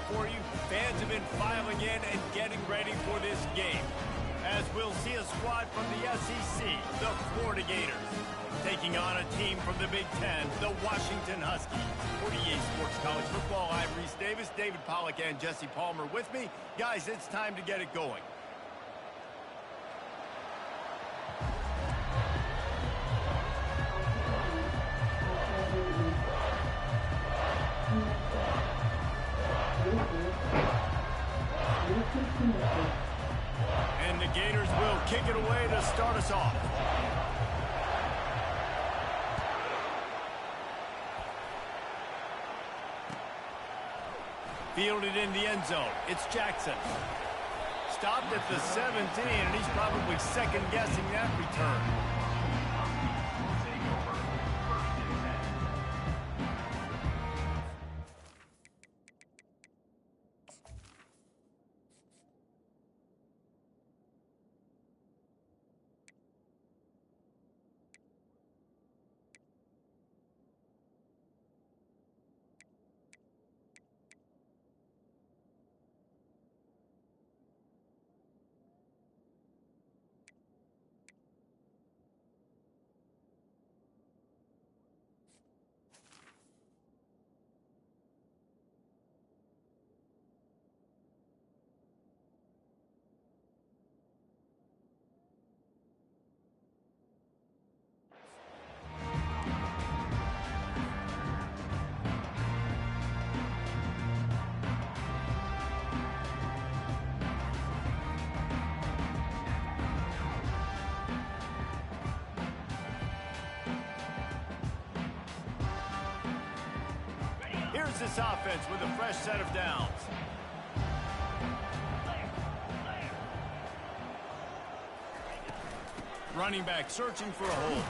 for you. Fans have been filing in and getting ready for this game, as we'll see a squad from the SEC, the Florida Gators, taking on a team from the Big Ten, the Washington Huskies. For EA Sports College Football, I'm Reese Davis, David Pollack, and Jesse Palmer with me. Guys, it's time to get it going. And the Gators will kick it away to start us off. Fielded in the end zone. It's Jackson. Stopped at the 17, and he's probably second-guessing that return. Here's this offense with a fresh set of downs. Running back searching for a hole.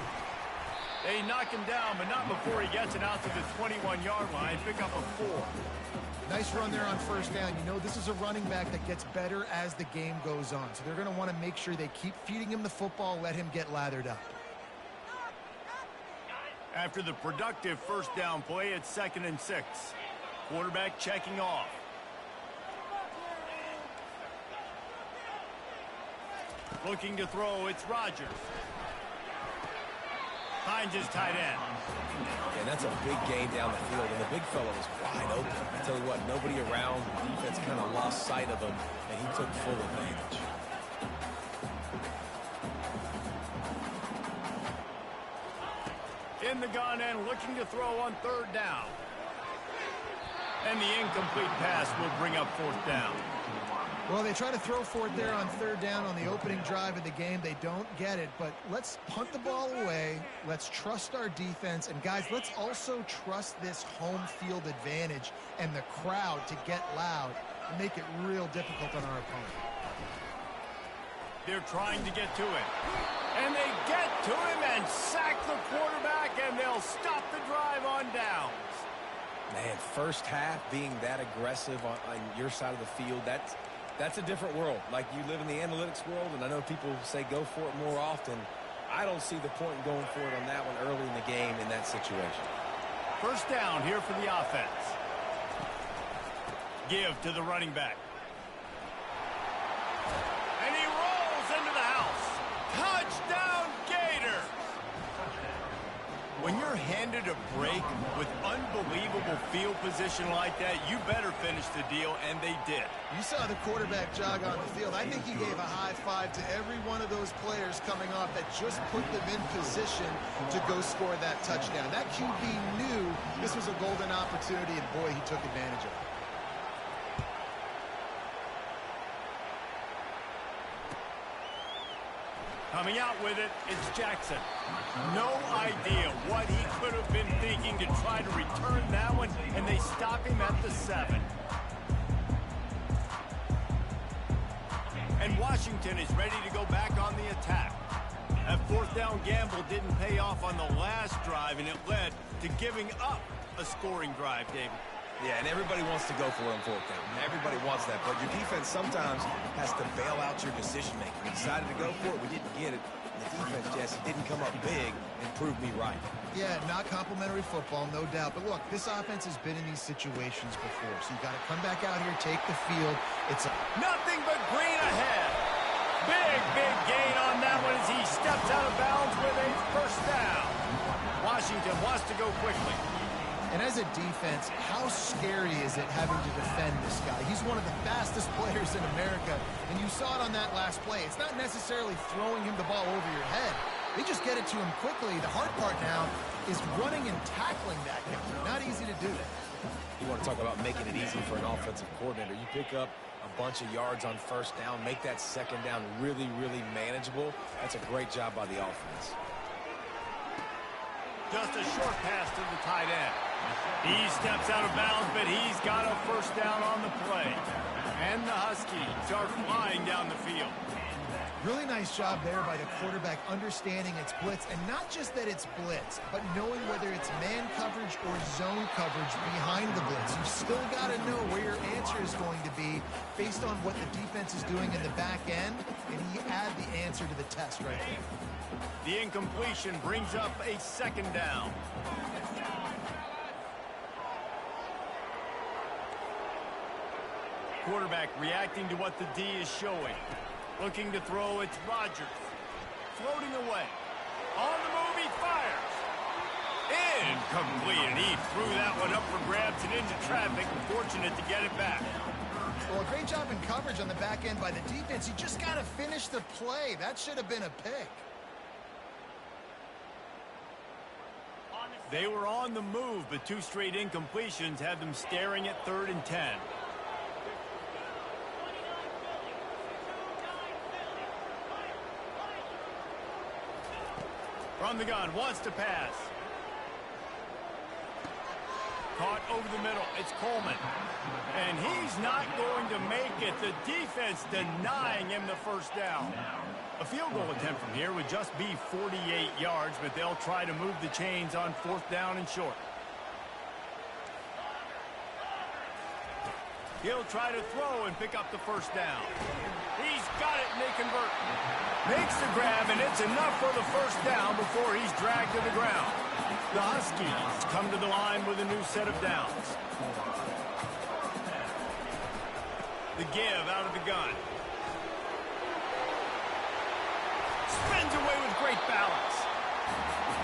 They knock him down, but not before he gets it out to the 21-yard line. Pick up a 4. Nice run there on first down. You know, this is a running back that gets better as the game goes on. So they're going to want to make sure they keep feeding him the football, let him get lathered up. After the productive first down play, it's 2nd and 6. Quarterback checking off. Looking to throw, it's Rodgers. Hines is tight end. Yeah, that's a big gain down the field, and the big fella was wide open. I tell you what, nobody around. The defense kind of lost sight of him, and he took full advantage. In the gun and looking to throw on 3rd down. And the incomplete pass will bring up 4th down. Well, they try to throw for it there on 3rd down on the opening drive of the game. They don't get it, but let's punt the ball away. Let's trust our defense. And, guys, let's also trust this home field advantage and the crowd to get loud and make it real difficult on our opponent. They're trying to get to it. And they get to him and sack the quarterback, and they'll stop the drive on downs. Man, first half being that aggressive on your side of the field, that's a different world. Like, you live in the analytics world, and I know people say go for it more often. I don't see the point in going for it on that one early in the game in that situation. First down here for the offense. Give to the running back. And he rolls into the house. Touchdown, Gators! When you're handed a break with unbelievable field position like that, you better finish the deal, and they did. You saw the quarterback jog on the field. I think he gave a high five to every one of those players coming off that just put them in position to go score that touchdown. That QB knew this was a golden opportunity, and boy, he took advantage of it. Coming out with it, it's Jackson. No idea what he could have been thinking to try to return that one, and they stop him at the 7. And Washington is ready to go back on the attack. That 4th down gamble didn't pay off on the last drive, and it led to giving up a scoring drive, David. Yeah, and everybody wants to go for it on 4th down. Everybody wants that, but your defense sometimes has to bail out your decision-making. We decided to go for it. We didn't get it. The defense, Jesse, didn't come up big and prove me right. Yeah, not complimentary football, no doubt. But look, this offense has been in these situations before, so you got to come back out here, take the field. It's nothing but green ahead. Big gain on that one as he steps out of bounds with a first down. Washington wants to go quickly. And as a defense, how scary is it having to defend this guy? He's one of the fastest players in America, and you saw it on that last play. It's not necessarily throwing him the ball over your head. They just get it to him quickly. The hard part now is running and tackling that guy. Not easy to do. You want to talk about making it easy for an offensive coordinator. You pick up a bunch of yards on first down, make that second down really manageable. That's a great job by the offense. Just a short pass to the tight end. He steps out of bounds, but he's got a first down on the play. And the Huskies are flying down the field. Really nice job there by the quarterback understanding it's blitz, and not just that it's blitz, but knowing whether it's man coverage or zone coverage behind the blitz. You've still got to know where your answer is going to be based on what the defense is doing in the back end, and he add the answer to the test right there. The incompletion brings up a second down. Quarterback reacting to what the D is showing. Looking to throw, it's Rodgers. Floating away. On the move, he fires. Incomplete, and he threw that one up for grabs and into traffic. Fortunate to get it back. Well, a great job in coverage on the back end by the defense. You just got to finish the play. That should have been a pick. They were on the move, but two straight incompletions had them staring at 3rd and 10. From the gun, wants to pass. Caught over the middle. It's Coleman. And he's not going to make it. The defense denying him the first down. A field goal attempt from here would just be 48 yards, but they'll try to move the chains on 4th down and short. He'll try to throw and pick up the first down. He's got it, and they convert. Makes the grab, and it's enough for the first down before he's dragged to the ground. The Huskies come to the line with a new set of downs. The give out of the gun. Spins away with great balance.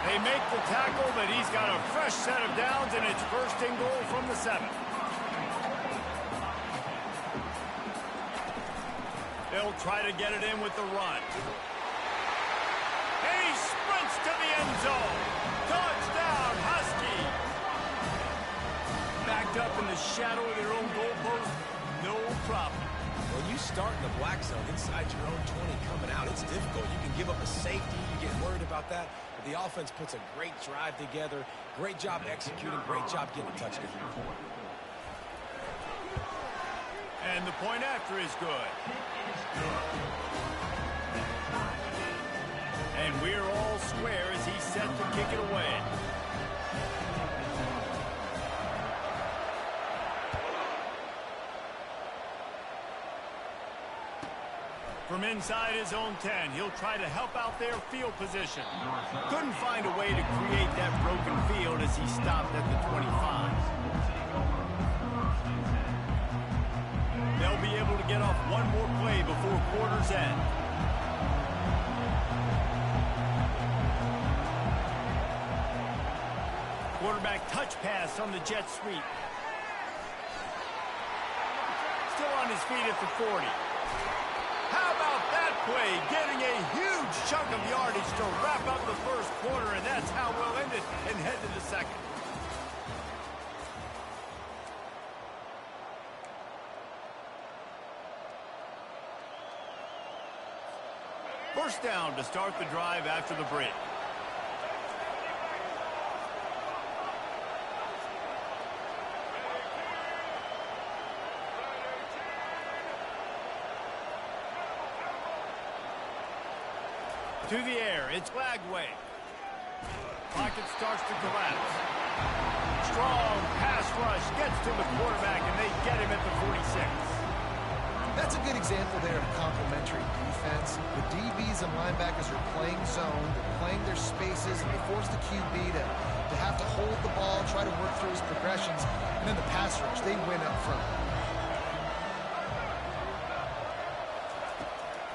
They make the tackle, but he's got a fresh set of downs, and it's 1st and goal from the 7. They'll try to get it in with the run. And he sprints to the end zone. Touchdown, Husky. Backed up in the shadow of their own goalpost, no problem. When you start in the black zone inside your own 20 coming out, it's difficult. You can give up a safety. You get worried about that. But the offense puts a great drive together. Great job executing. Great job getting a touchdown. And the point after is good. And we're all square as he's set to kick it away. From inside his own 10, he'll try to help out their field position. Couldn't find a way to create that broken field as he stopped at the 25. They'll be able to get off one more play before quarter's end. Quarterback touch pass on the jet sweep. Still on his feet at the 40. How about that play? Getting a huge chunk of yardage to wrap up the first quarter, and that's how we'll end it and head to the second. First down to start the drive after the break. To the air, it's Lagway. Pocket starts to collapse. Strong pass rush gets to the quarterback, and they get him at the 46. That's a good example there of complementary defense. The DBs and linebackers are playing zone, they're playing their spaces, and they force the QB to have to hold the ball, try to work through his progressions, and then the pass rush, they win up front.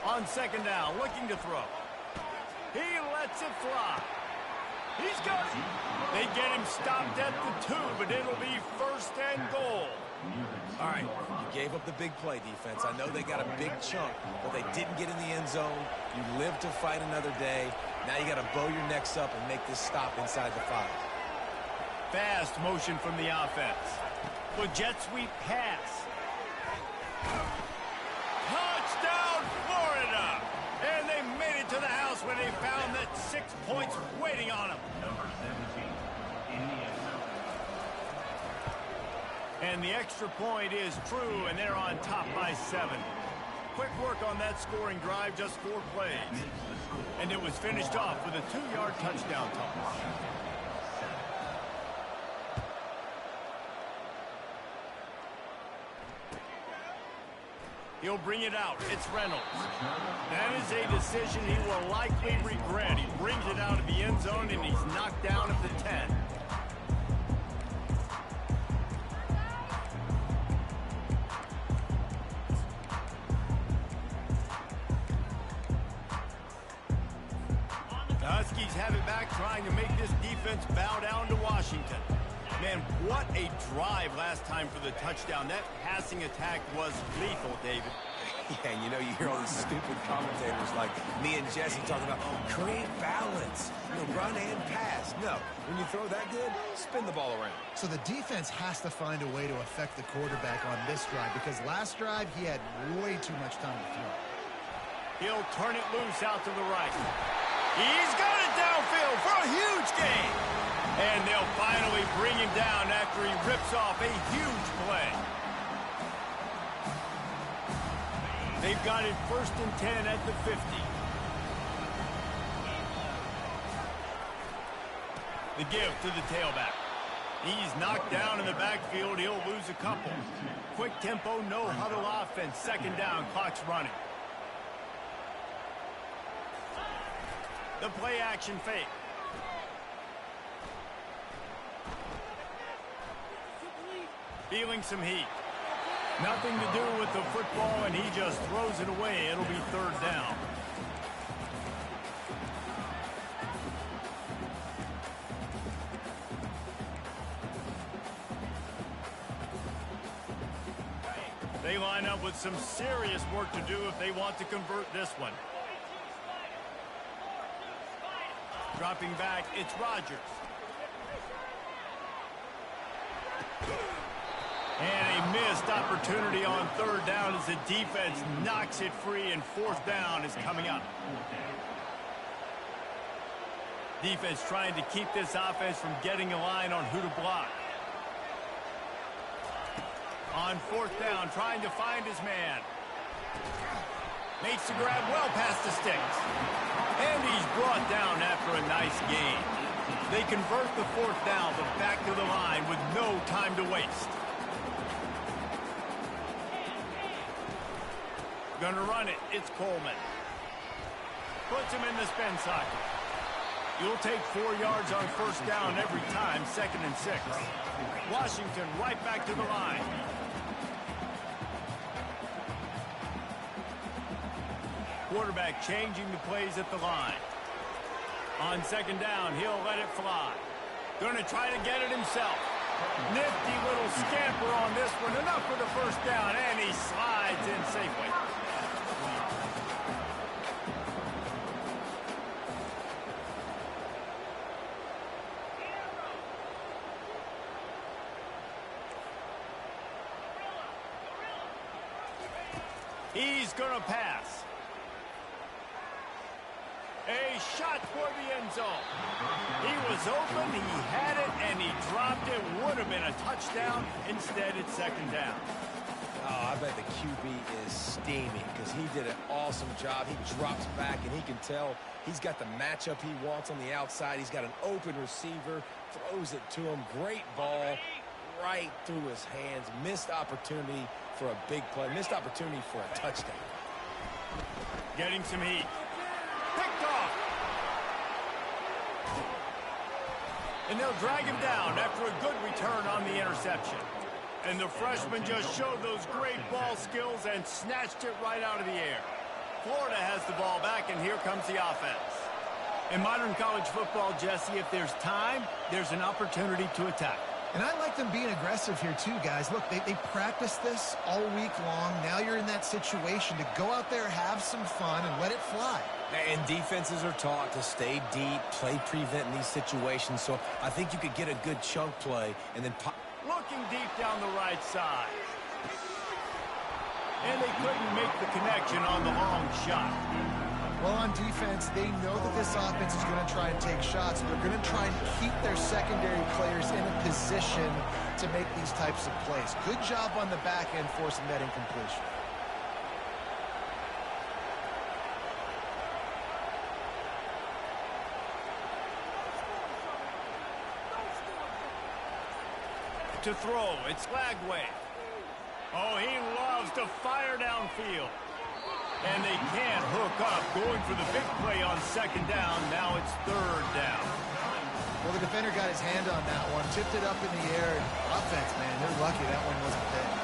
On second down, looking to throw. He lets it fly. He's got it. They get him stopped at the 2, but it'll be first and goal. All right, you gave up the big play, defense. I know they got a big chunk, but they didn't get in the end zone. You live to fight another day. Now you got to bow your necks up and make this stop inside the 5. Fast motion from the offense. With jet sweep pass. Touchdown, Florida! And they made it to the house when they found that 6 points waiting on them. Number 17, Indiana. And the extra point is true, and they're on top by 7. Quick work on that scoring drive, just 4 plays. And it was finished off with a 2-yard touchdown toss. He'll bring it out. It's Reynolds. That is a decision he will likely regret. He brings it out of the end zone, and he's knocked down at the 10. The Huskies have it back, trying to make this defense bow down to Washington. Man, what a drive last time for the touchdown. That passing attack was lethal, David. Yeah, and you know, you hear all these stupid commentators like me and Jesse talking about create balance, run and pass. No, when you throw that good, spin the ball around. So the defense has to find a way to affect the quarterback on this drive, because last drive he had way too much time to throw. He'll turn it loose out to the right. He's got it downfield for a huge gain. And they'll finally bring him down after he rips off a huge play. They've got it first and 10 at the 50. The give to the tailback. He's knocked down in the backfield. He'll lose a couple. Quick tempo, no huddle offense. Second down, clock's running. The play action fake. Feeling some heat. Nothing to do with the football, and he just throws it away. It'll be third down. They line up with some serious work to do if they want to convert this one. Dropping back, it's Rodgers. And a missed opportunity on third down as the defense knocks it free, and fourth down is coming up. Defense trying to keep this offense from getting a line on who to block. On fourth down, trying to find his man. Makes the grab well past the sticks. And he's brought down after a nice gain. They convert the fourth down, but back to the line with no time to waste. Gonna run it. It's Coleman. Puts him in the spin socket. You'll take 4 yards on first down every time, 2nd and 6. Washington right back to the line. Quarterback changing the plays at the line. On second down, he'll let it fly. Gonna try to get it himself. Nifty little scamper on this one. Enough for the first down, and he slides in safely. He's going to pass. A shot for the end zone. He was open, he had it, and he dropped it. Would have been a touchdown. Instead, it's second down. Oh, I bet the QB is steaming because he did an awesome job. He drops back, and he can tell he's got the matchup he wants on the outside. He's got an open receiver, throws it to him. Great ball. right through his hands. Missed opportunity for a big play. Missed opportunity for a touchdown. Getting some heat. Picked off. And they'll drag him down after a good return on the interception. And the freshman just showed those great ball skills and snatched it right out of the air. Florida has the ball back, and here comes the offense. In modern college football, Jesse, if there's time, there's an opportunity to attack. And I like them being aggressive here too, guys. Look, they practiced this all week long. Now you're in that situation to go out there, have some fun, and let it fly. And defenses are taught to stay deep, play prevent in these situations. So I think you could get a good chunk play and then pop. Looking deep down the right side. And they couldn't make the connection on the long shot. Well, on defense, they know that this offense is going to try and take shots. They're going to try and keep their secondary players in a position to make these types of plays. Good job on the back end forcing that incompletion. To throw, it's Lagway. Oh, he loves to fire downfield. And they can't hook up. Going for the big play on second down. Now it's third down. Well, the defender got his hand on that one, tipped it up in the air. Offense, man, they're lucky that one wasn't picked.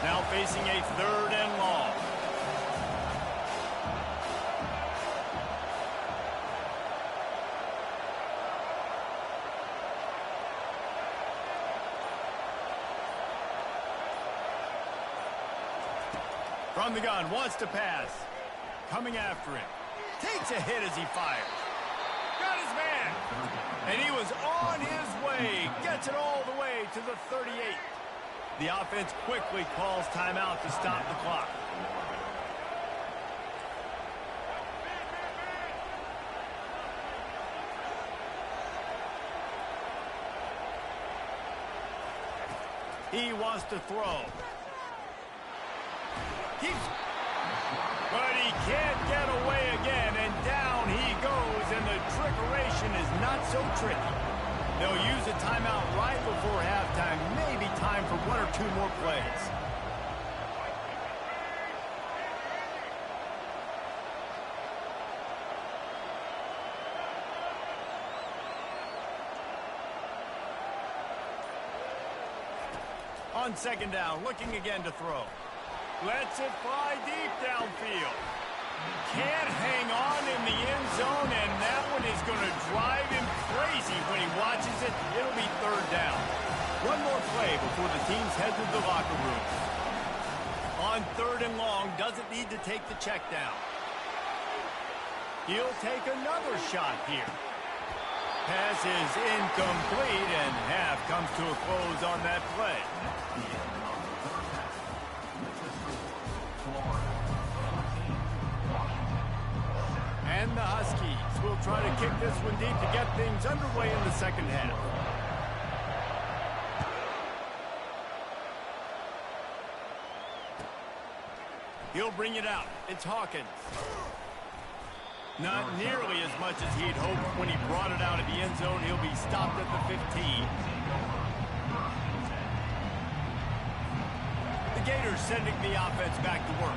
Now facing a third and long. From the gun, wants to pass. Coming after him. Takes a hit as he fires. Got his man. And he was on his way. Gets it all the way to the 38. The offense quickly calls timeout to stop the clock. He wants to throw. But he can't get away again, and down he goes, and the trickeration is not so tricky. They'll use a timeout right before halftime, maybe time for one or two more plays. On second down, looking again to throw. Lets it fly deep downfield. Can't hang on in the end zone, and that one is going to drive him crazy when he watches it. It'll be third down. One more play before the teams head to the locker room. On third and long, doesn't need to take the check down. He'll take another shot here. Pass is incomplete, and half comes to a close on that play. And the Huskies will try to kick this one deep to get things underway in the second half. He'll bring it out. It's Hawkins. Not nearly as much as he'd hoped when he brought it out of the end zone. He'll be stopped at the 15. The Gators sending the offense back to work.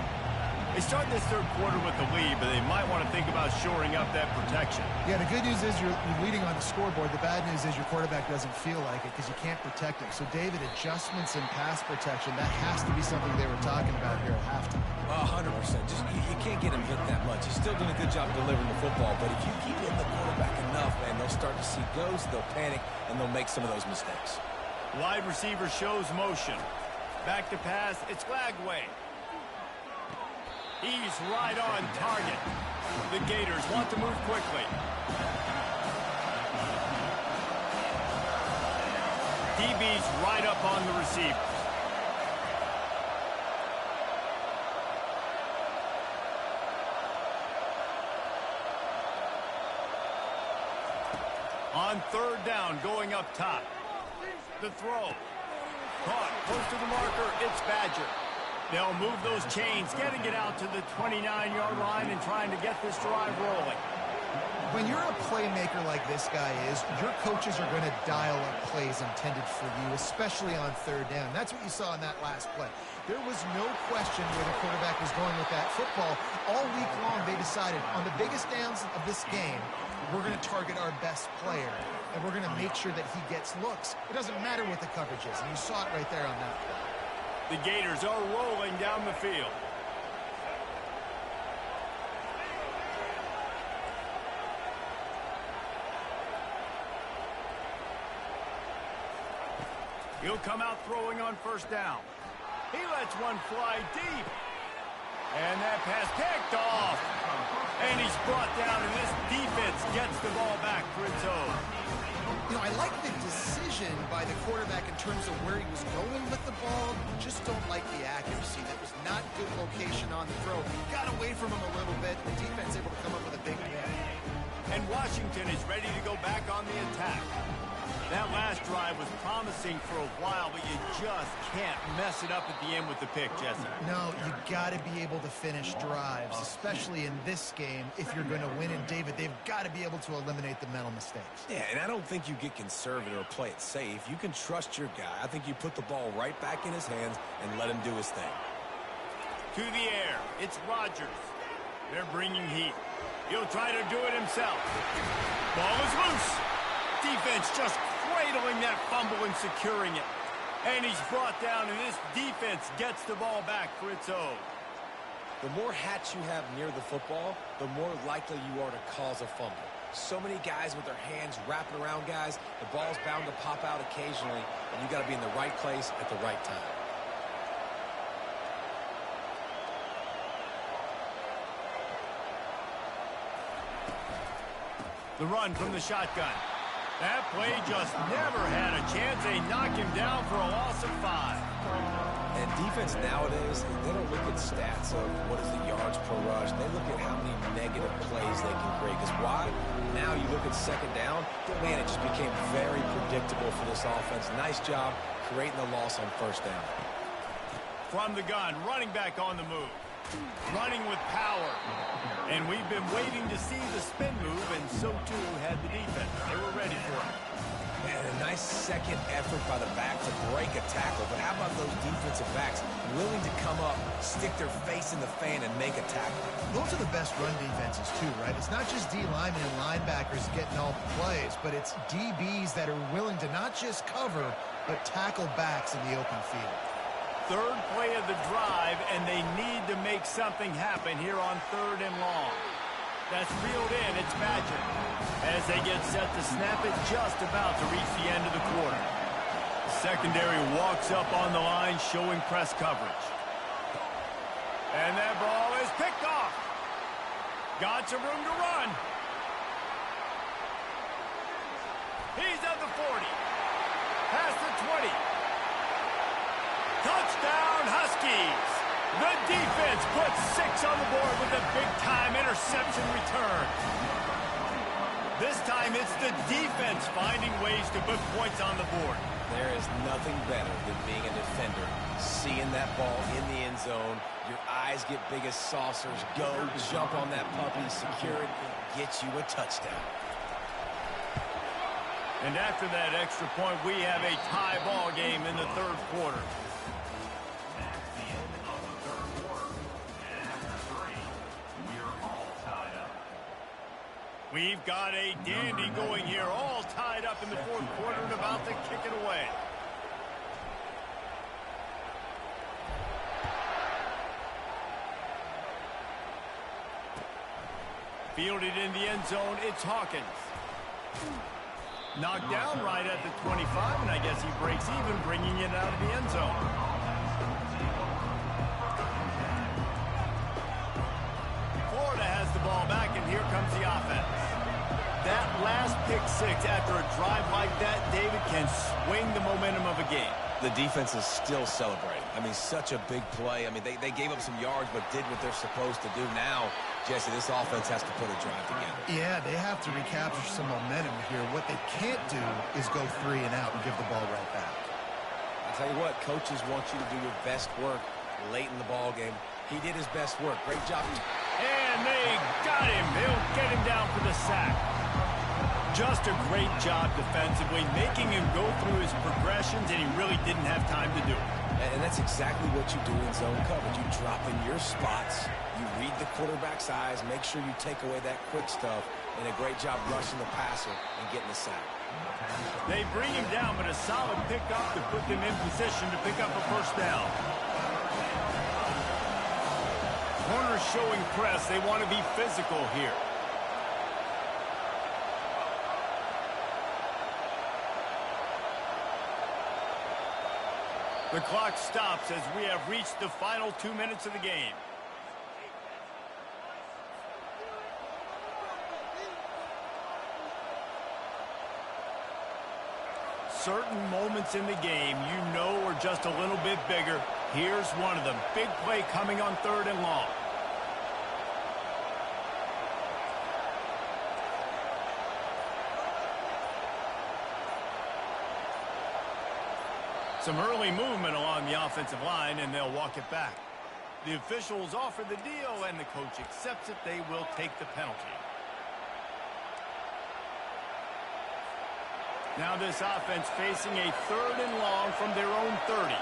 They start this third quarter with the lead, but they might want to think about shoring up that protection. Yeah, the good news is you're leading on the scoreboard. The bad news is your quarterback doesn't feel like it because you can't protect him. So, David, adjustments in pass protection, that has to be something they were talking about here at halftime. 100%. Just you can't get him hit that much. He's still doing a good job delivering the football, but if you keep hitting the quarterback enough, man, they'll start to see ghosts, they'll panic, and they'll make some of those mistakes. Wide receiver shows motion. Back to pass, it's Lagway. He's right on target. The Gators want to move quickly. DB's right up on the receiver. On third down, going up top. The throw. Caught, close to the marker, it's Badger. They'll move those chains, getting it out to the 29-yard line and trying to get this drive rolling. When you're a playmaker like this guy is, your coaches are going to dial up plays intended for you, especially on third down. That's what you saw in that last play. There was no question where the quarterback was going with that football. All week long, they decided on the biggest downs of this game, we're going to target our best player, and we're going to make sure that he gets looks. It doesn't matter what the coverage is, and you saw it right there on that play. The Gators are rolling down the field. He'll come out throwing on first down. He lets one fly deep. And that pass picked off. And he's brought down, and this defense gets the ball back for its own. You know, I like the decision by the quarterback in terms of where he was going with the ball. Just don't like the accuracy. That was not good location on the throw. Got away from him a little bit. The defense able to come up with a big pick. And Washington is ready to go back on the attack. That last drive was promising for a while, but you just can't mess it up at the end with the pick, Jesse. No, you got to be able to finish drives, especially in this game. If you're going to win, and David, they've got to be able to eliminate the mental mistakes. Yeah, and I don't think you get conservative or play it safe. You can trust your guy. I think you put the ball right back in his hands and let him do his thing. To the air, it's Rodgers. They're bringing heat. He'll try to do it himself. Ball is loose. Defense just cradling that fumble and securing it. And he's brought down, and this defense gets the ball back for its own. The more hats you have near the football, the more likely you are to cause a fumble. So many guys with their hands wrapping around guys, the ball's bound to pop out occasionally, and you got to be in the right place at the right time. The run from the shotgun. That play just never had a chance. They knock him down for a loss of 5. And defense nowadays, they don't look at stats of what is the yards per rush. They look at how many negative plays they can create. Because why? Now you look at second down, man, it just became very predictable for this offense. Nice job creating the loss on first down. From the gun, running back on the move. Running with power. And we've been waiting to see the spin move, and so too had the defense. They were ready for it. And a nice second effort by the back to break a tackle. But how about those defensive backs willing to come up, stick their face in the fan, and make a tackle? Those are the best run defenses, too, right? It's not just D linemen and linebackers getting all the plays, but it's DBs that are willing to not just cover, but tackle backs in the open field. Third play of the drive, and they need to make something happen here on 3rd and long. That's reeled in. It's Badger. As they get set to snap it, just about to reach the end of the quarter. The secondary walks up on the line, showing press coverage. And that ball is picked off. Got some room to run. He's at the 40. Past the 20. Touchdown, Huskies! The defense puts 6 on the board with a big-time interception return. This time, it's the defense finding ways to put points on the board. There is nothing better than being a defender. Seeing that ball in the end zone, your eyes get big as saucers. Go, jump on that puppy, secure it, get you a touchdown. And after that extra point, we have a tie ball game in the 3rd quarter. We've got a dandy going here, all tied up in the 4th quarter and about to kick it away. Fielded in the end zone, it's Hawkins. Knocked down right at the 25, and I guess he breaks even, bringing it out of the end zone. Florida has the ball back, and here comes the offense. That last pick 6 after a drive like that, David, can swing the momentum of a game. The defense is still celebrating. I mean, such a big play. I mean, they gave up some yards, but did what they're supposed to do. Now, Jesse, this offense has to put a drive together. Yeah, they have to recapture some momentum here. What they can't do is go 3 and out and give the ball right back. I'll tell you what, coaches want you to do your best work late in the ball game. He did his best work. Great job. And they got him. They'll get him down for the sack. Just a great job defensively, making him go through his progressions, and he really didn't have time to do it. And that's exactly what you do in zone coverage. You drop in your spots, you read the quarterback's eyes, make sure you take away that quick stuff, and a great job rushing the passer and getting the sack. They bring him down, but a solid pickup to put them in position to pick up a first down. Corners showing press. They want to be physical here. The clock stops as we have reached the final 2 minutes of the game. Certain moments in the game you know are just a little bit bigger. Here's one of them. Big play coming on 3rd and long. Some early movement along the offensive line, and they'll walk it back. The officials offer the deal, and the coach accepts it. They will take the penalty. Now this offense facing a 3rd and long from their own 30.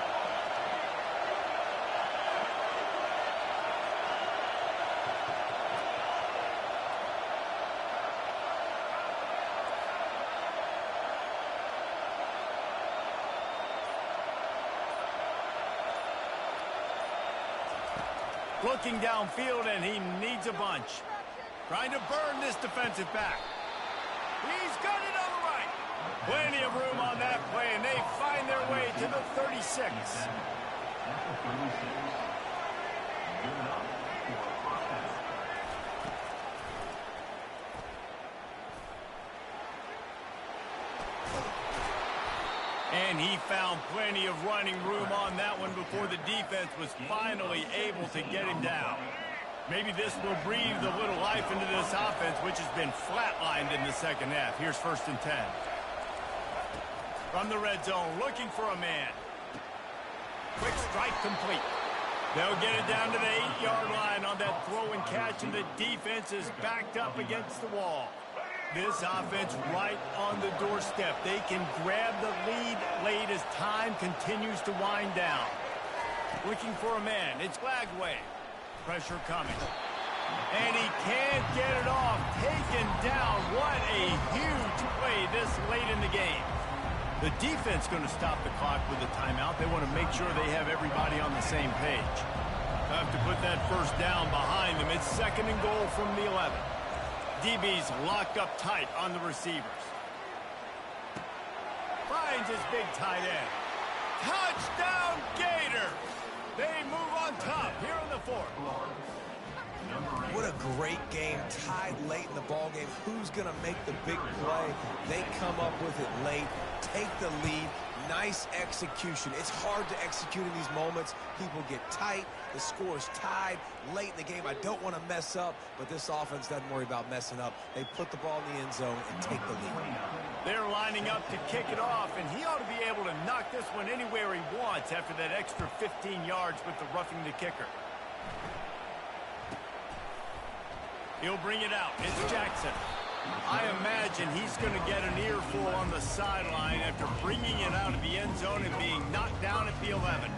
Looking downfield, and he needs a bunch. Trying to burn this defensive back. He's got it on the right. Plenty of room on that play, and they find their way to the 36. And he found plenty of running room on that one before the defense was finally able to get him down. Maybe this will breathe a little life into this offense, which has been flatlined in the second half. Here's 1st and 10. From the red zone, looking for a man. Quick strike complete. They'll get it down to the 8-yard line on that throw and catch, and the defense is backed up against the wall. This offense right on the doorstep. They can grab the lead late as time continues to wind down. Looking for a man. It's Lagway. Pressure coming. And he can't get it off. Taken down. What a huge play this late in the game. The defense going to stop the clock with a timeout. They want to make sure they have everybody on the same page. Have to put that first down behind them. It's 2nd and goal from the 11. DB's locked up tight on the receivers. Finds his big tight end. Touchdown Gator! They move on top here in the 4th. What a great game, tied late in the ball game. Who's going to make the big play? They come up with it late, take the lead. Nice execution. It's hard to execute in these moments. People get tight. The score's tied late in the game. I don't want to mess up, but this offense doesn't worry about messing up. They put the ball in the end zone and take the lead. They're lining up to kick it off, and he ought to be able to knock this one anywhere he wants after that extra 15 yards with the roughing the kicker. He'll bring it out. It's Jackson. I imagine he's going to get an earful on the sideline after bringing it out of the end zone and being knocked down at the 11.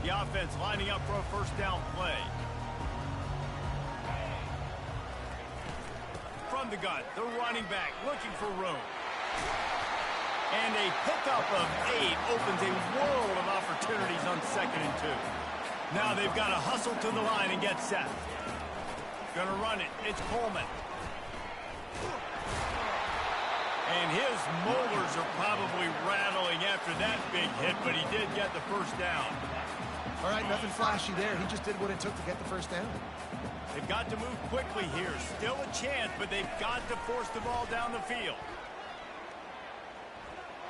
The offense lining up for a first down play. From the gun, the running back looking for room. And a pickup of 8 opens a world of opportunities on 2nd and 2. Now they've got to hustle to the line and get set. Gonna run it. It's Coleman. And his molars are probably rattling after that big hit, but he did get the first down. All right, nothing flashy there. He just did what it took to get the first down. They've got to move quickly here. Still a chance, but they've got to force the ball down the field.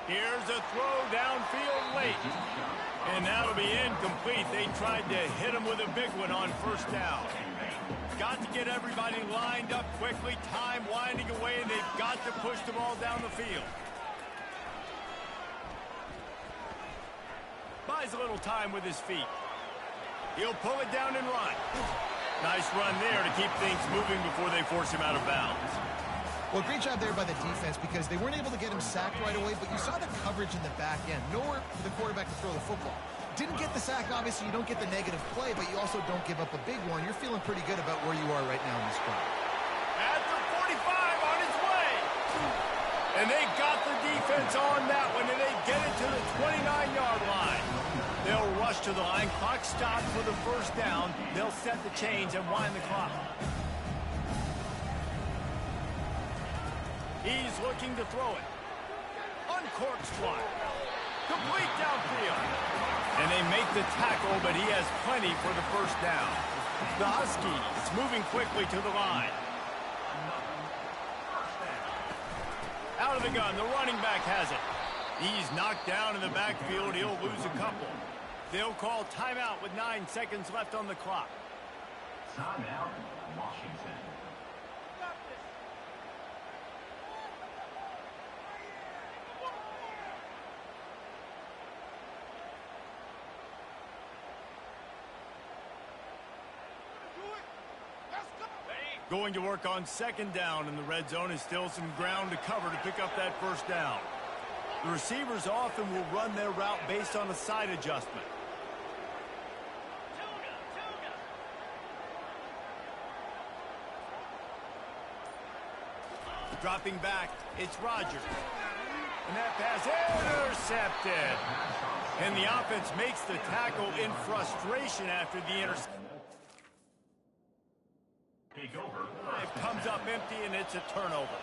Here's a throw downfield late. And that'll be incomplete. They tried to hit him with a big one on first down. Got to get everybody lined up quickly. Time winding away, and they've got to push the ball down the field. buys a little time with his feet. He'll pull it down and run. Nice run there to keep things moving before they force him out of bounds. Well, great job there by the defense because they weren't able to get him sacked right away, but you saw the coverage in the back end. Nowhere for the quarterback to throw the football. Didn't get the sack, obviously. You don't get the negative play, but you also don't give up a big one. You're feeling pretty good about where you are right now in this drive. At the 45 on his way. And they got the defense on that one, and they get it to the 29-yard line. They'll rush to the line. Clock stopped for the first down. They'll set the chains and wind the clock. He's looking to throw it. Uncorks one. Complete downfield. And they make the tackle, but he has plenty for the first down. The Huskies moving quickly to the line. Out of the gun, the running back has it. He's knocked down in the backfield. He'll lose a couple. They'll call timeout with 9 seconds left on the clock. Timeout, Washington. Going to work on second down in the red zone is still some ground to cover to pick up that first down. The receivers often will run their route based on a side adjustment. Dropping back, it's Rodgers. And that pass intercepted. And the offense makes the tackle in frustration after the interception. It comes up empty, and it's a turnover.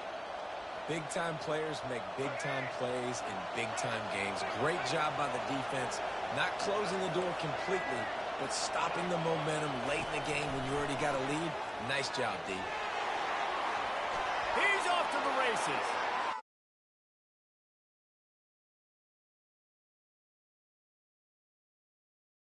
Big-time players make big-time plays in big-time games. Great job by the defense, not closing the door completely, but stopping the momentum late in the game when you already got a lead. Nice job, D. He's off to the races.